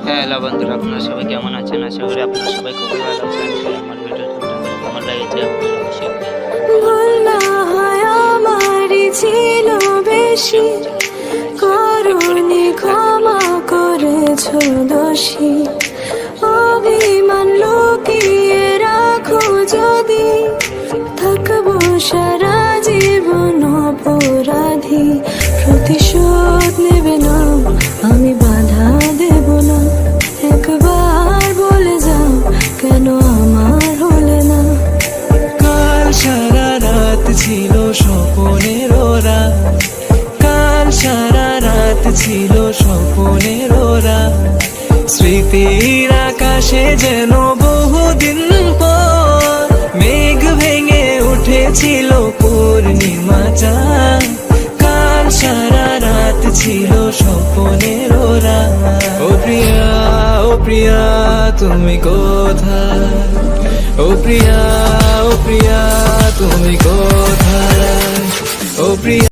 Hello বন্ধুরা, আপনারা সবাই কেমন আছেন? আশা করি আপনারা সবাই খুবই ভালো আছেন। তো আমার ভিডিওটা কেমন লেগেছে আপনারা অবশ্যই ভুল না হয় আমারই ছিল বেশি, করুণে ক্ষমা করেছ দোষী। অভিমান লুকিয়ে রাখো যদি, থাকবো সারা জীবন অপরাধী। প্রতিশোধ নেবে না, আমি বাধা দেব না। একবার বলে যাও, কেন আমার হলে না? কাল সারা রাত ছিল স্বপনের ওরা, কাল সারা রাত ছিল স্বপনের ওরা। স্মৃতির আকাশে যেন বহুদিন পর মেঘ ভেঙে উঠেছিল পূর্ণিমা চাঁদ। কাল সারা রাত ছিল স্বপনের ওরা। ও প্রিয়া, ও প্রিয়া, তুমি কোথায়? ও প্রিয়া, ও প্রিয়া, তুমি